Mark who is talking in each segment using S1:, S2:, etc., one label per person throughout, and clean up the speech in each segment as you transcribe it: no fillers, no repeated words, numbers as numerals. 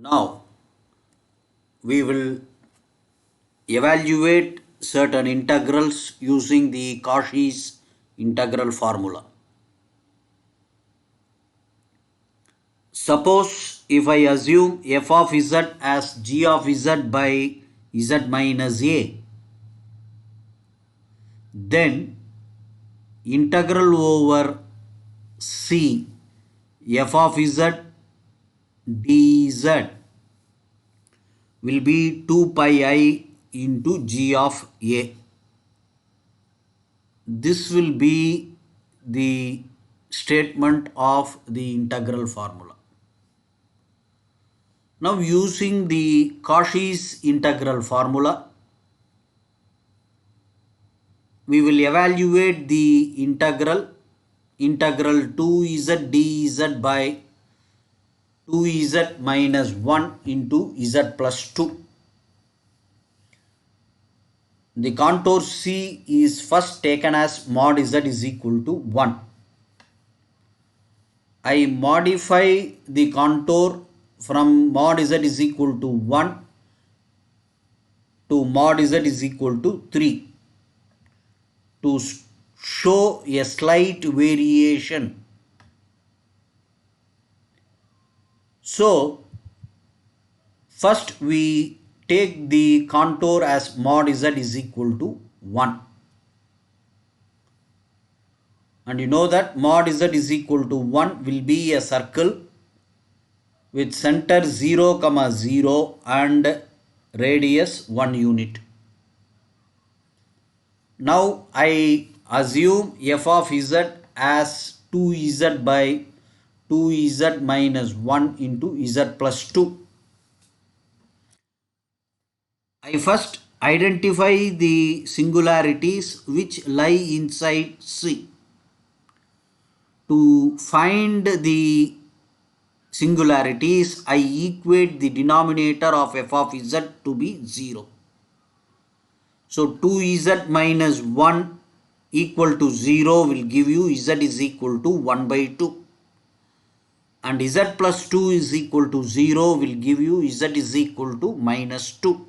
S1: Now we will evaluate certain integrals using the Cauchy's integral formula. Suppose if I assume f of z as g of z by z minus a, then integral over c f of z dz will be 2 pi I into g of a. This will be the statement of the integral formula. Now using the Cauchy's integral formula, we will evaluate the integral 2z dz by 2z minus 1 into z plus 2. The contour C is first taken as mod z is equal to 1. I modify the contour from mod z is equal to 1 to mod z is equal to 3 to show a slight variation. So first we take the contour as mod z is equal to 1. And you know that mod z is equal to 1 will be a circle with center 0, 0 and radius 1 unit. Now I assume f of z as 2z by 2z minus 1 into z plus 2. I first identify the singularities which lie inside C. To find the singularities, I equate the denominator of f of z to be 0. So 2z minus 1 equal to 0 will give you z is equal to 1 by 2. And z plus 2 is equal to 0 will give you z is equal to minus 2.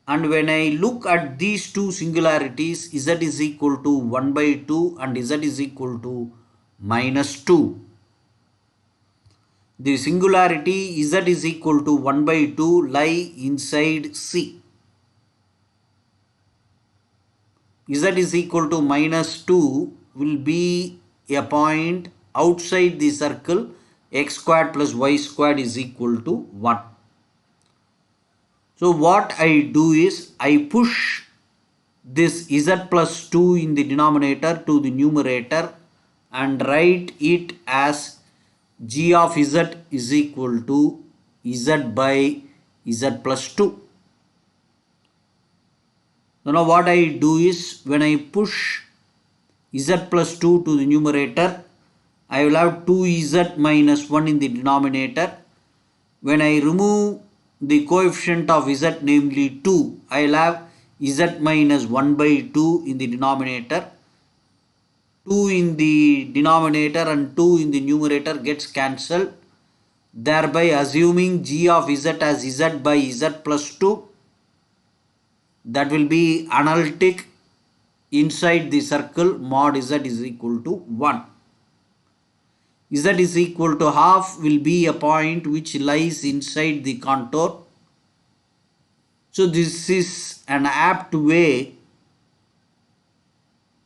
S1: And when I look at these two singularities, z is equal to 1 by 2 and z is equal to minus 2. The singularity z is equal to 1 by 2 lie inside C. Z is equal to minus 2 will be a point outside the circle x squared plus y squared is equal to 1. So what I do is I push this z plus 2 in the denominator to the numerator and write it as g of z is equal to z by z plus 2. Now what I do is when I push z plus 2 to the numerator, I will have 2z minus 1 in the denominator. When I remove the coefficient of z, namely 2, I will have z minus 1 by 2 in the denominator. 2 in the denominator and 2 in the numerator gets cancelled, thereby assuming g of z as z by z plus 2. That will be analytic inside the circle mod z is equal to 1. Z is equal to half will be a point which lies inside the contour. So this is an apt way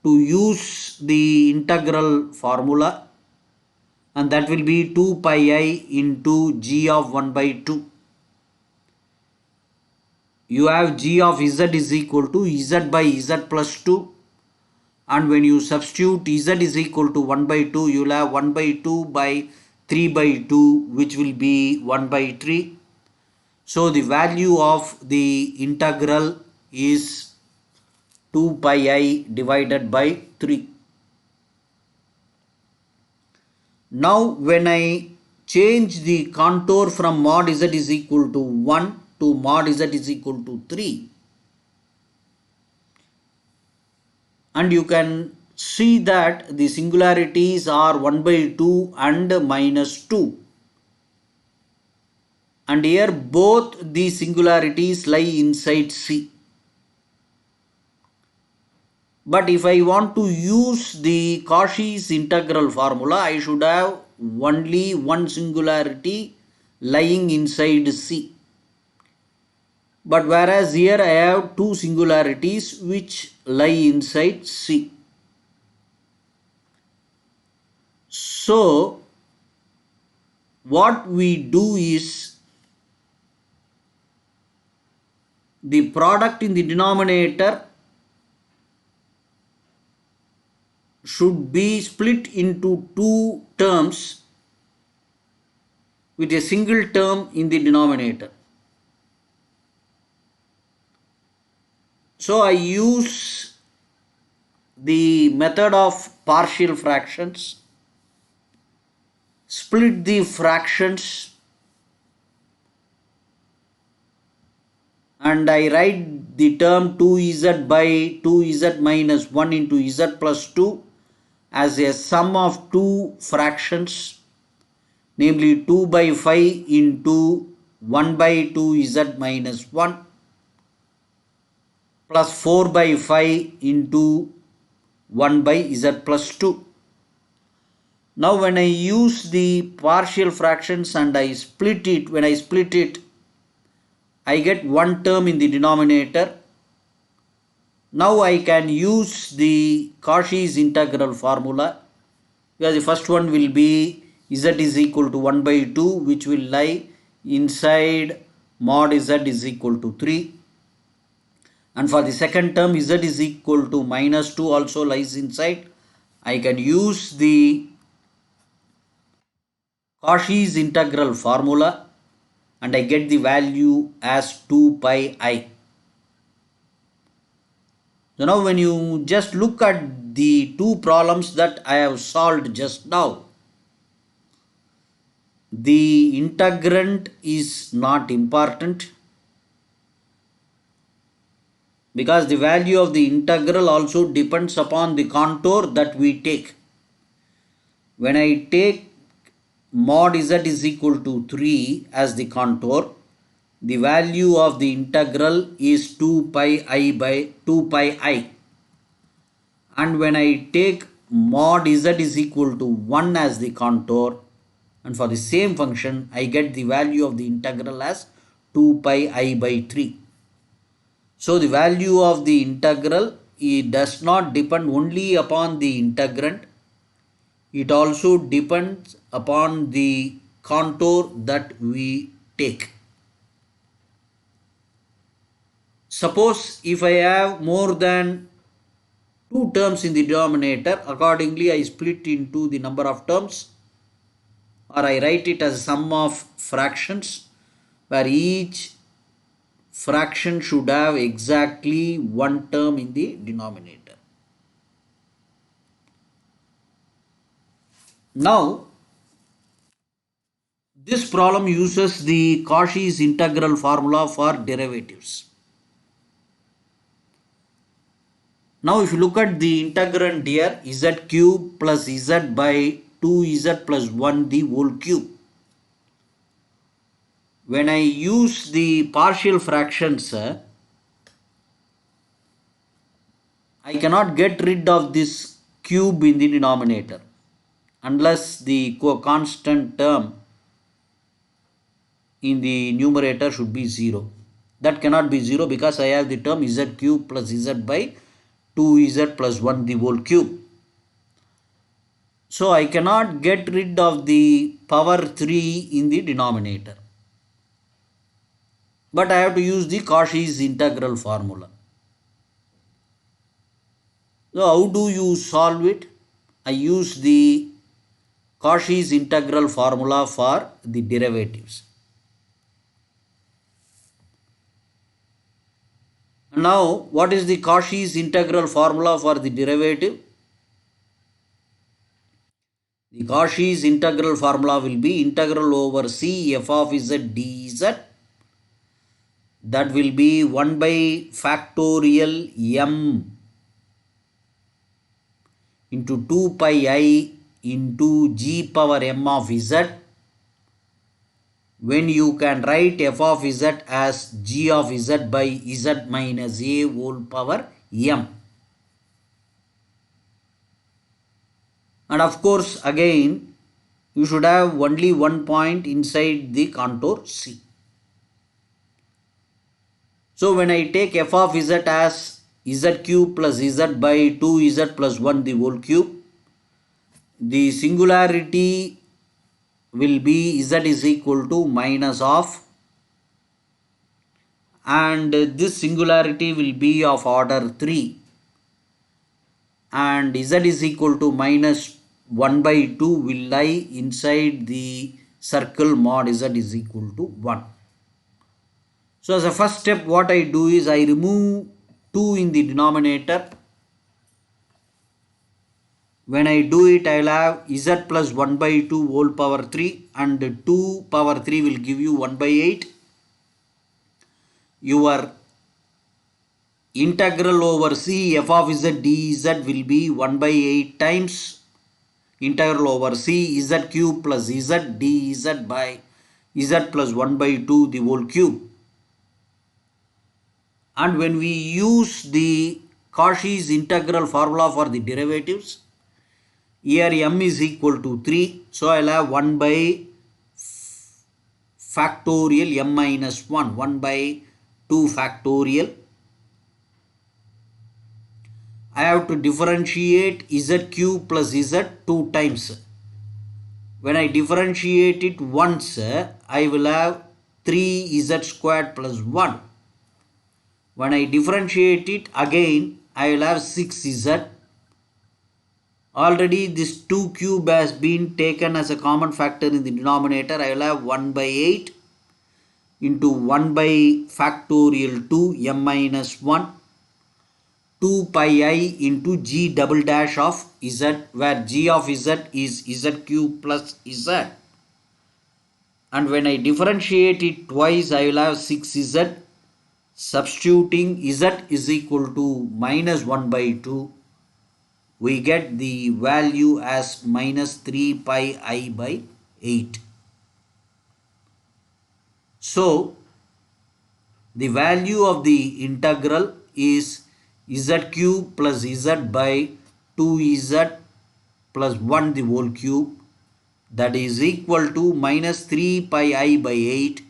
S1: to use the integral formula, and that will be 2 pi I into g of 1 by 2. You have g of z is equal to z by z plus 2, and when you substitute z is equal to 1 by 2, you will have 1 by 2 by 3 by 2, which will be 1 by 3. So the value of the integral is 2 pi I divided by 3. Now when I change the contour from mod z is equal to 1 to mod z is equal to 3, and you can see that the singularities are 1 by 2 and minus 2. and here both the singularities lie inside C. But if I want to use the Cauchy's integral formula, I should have only one singularity lying inside C. But whereas here I have two singularities which lie inside C. So what we do is the product in the denominator should be split into two terms with a single term in the denominator. So I use the method of partial fractions, split the fractions, and I write the term 2z by 2z minus 1 into z plus 2 as a sum of two fractions, namely 2 by 5 into 1 by 2z minus 1 plus 4 by 5 into 1 by z plus 2. Now when I use the partial fractions and I split it, when I split it, I get one term in the denominator. Now I can use the Cauchy's integral formula, where the first one will be z is equal to 1 by 2, which will lie inside mod z is equal to 3. And for the second term, z is equal to minus 2 also lies inside. I can use the Cauchy's integral formula and I get the value as 2 pi I. So now when you just look at the two problems that I have solved just now, the integrand is not important because the value of the integral also depends upon the contour that we take. When I take mod z is equal to 3 as the contour, the value of the integral is 2 pi I by 2 pi I. And when I take mod z is equal to 1 as the contour, and for the same function I get the value of the integral as 2 pi I by 3. So the value of the integral, it does not depend only upon the integrand, it also depends upon the contour that we take. Suppose if I have more than two terms in the denominator, accordingly I split into the number of terms, or I write it as a sum of fractions where each fraction should have exactly one term in the denominator. Now this problem uses the Cauchy's integral formula for derivatives. Now if you look at the integrand here, z cube plus z by 2z plus 1 the whole cube. When I use the partial fractions, I cannot get rid of this cube in the denominator unless the constant term in the numerator should be 0. That cannot be 0 because I have the term z cube plus z by 2z plus 1 the whole cube. So I cannot get rid of the power 3 in the denominator. But I have to use the Cauchy's integral formula. So how do you solve it? I use the Cauchy's integral formula for the derivatives. Now what is the Cauchy's integral formula for the derivative? The Cauchy's integral formula will be integral over C f of z dz. That will be 1 by factorial m into 2 pi I into g power m of z when you can write f of z as g of z by z minus a whole power m. And of course, again, you should have only one point inside the contour C. So when I take f of z as z cube plus z by 2z plus 1 the whole cube, the singularity will be z is equal to minus of, and this singularity will be of order 3, and z is equal to minus 1 by 2 will lie inside the circle mod z is equal to 1. So as a first step, what I do is I remove 2 in the denominator. When I do it, I will have z plus 1 by 2 whole power 3, and 2 power 3 will give you 1 by 8. Your integral over C f of z dz will be 1 by 8 times integral over C z cube plus z dz by z plus 1 by 2 the whole cube. And when we use the Cauchy's integral formula for the derivatives, here m is equal to 3, so I will have 1 by factorial m minus 1, 1 by 2 factorial. I have to differentiate z cube plus z 2 times. When I differentiate it once, I will have 3z squared plus 1. When I differentiate it again, I will have 6z. Already this 2 cube has been taken as a common factor in the denominator. I will have 1 by 8 into 1 by factorial 2 m minus 1, 2 pi I into g double dash of z, where g of z is z cube plus z. And when I differentiate it twice, I will have 6z. Substituting z is equal to minus 1 by 2, we get the value as minus 3 pi I by 8. So the value of the integral is z cube plus z by 2z plus 1 the whole cube, that is equal to minus 3 pi I by 8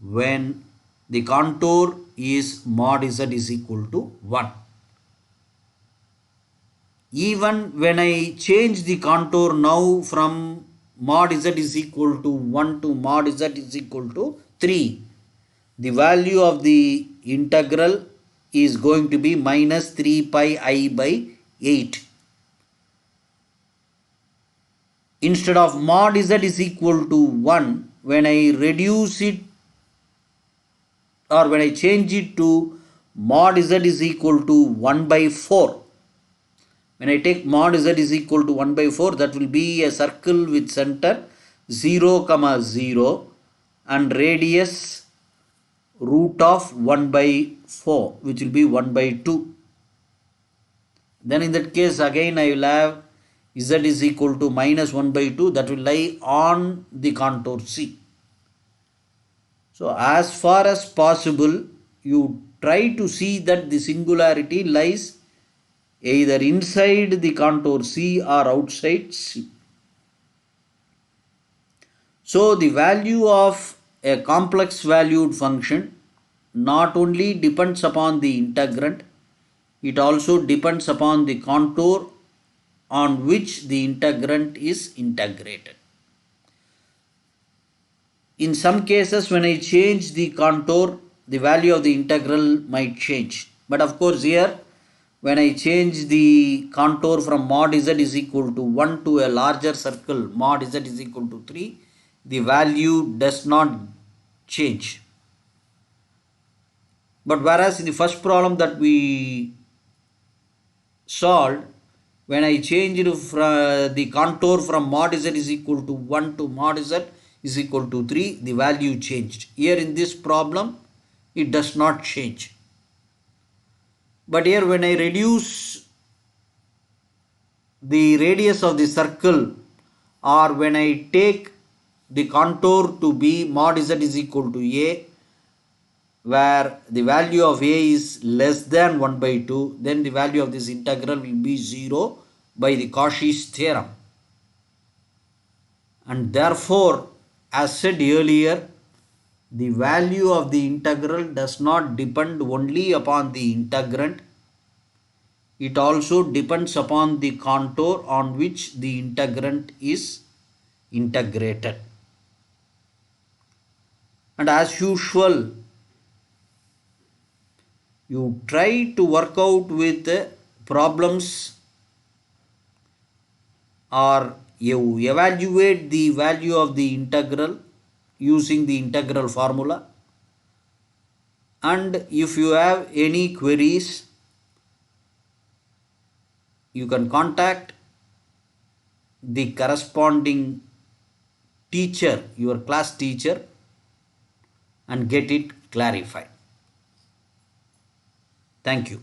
S1: when the contour is mod z is equal to 1. Even when I change the contour now from mod z is equal to 1 to mod z is equal to 3, the value of the integral is going to be minus 3 pi I by 8. Instead of mod z is equal to 1, when I reduce it, or when I change it to mod z is equal to 1 by 4, when I take mod z is equal to 1 by 4, that will be a circle with center 0, 0 and radius root of 1 by 4, which will be 1 by 2. Then in that case again I will have z is equal to minus 1 by 2, that will lie on the contour C. So as far as possible, you try to see that the singularity lies either inside the contour C or outside C. So the value of a complex valued function not only depends upon the integrand, it also depends upon the contour on which the integrand is integrated. In some cases, when I change the contour, the value of the integral might change. But of course here, when I change the contour from mod z is equal to 1 to a larger circle mod z is equal to 3, the value does not change. But whereas in the first problem that we solved, when I changed the contour from mod z is equal to 1 to mod z is equal to 3, the value changed. Here in this problem, it does not change. But here when I reduce the radius of the circle, or when I take the contour to be mod z is equal to a, where the value of a is less than 1 by 2, then the value of this integral will be 0 by the Cauchy's theorem. And therefore, as said earlier, the value of the integral does not depend only upon the integrand, it also depends upon the contour on which the integrand is integrated. And as usual, you try to work out with problems, or you evaluate the value of the integral using the integral formula. And if you have any queries, you can contact the corresponding teacher, your class teacher, and get it clarified. Thank you.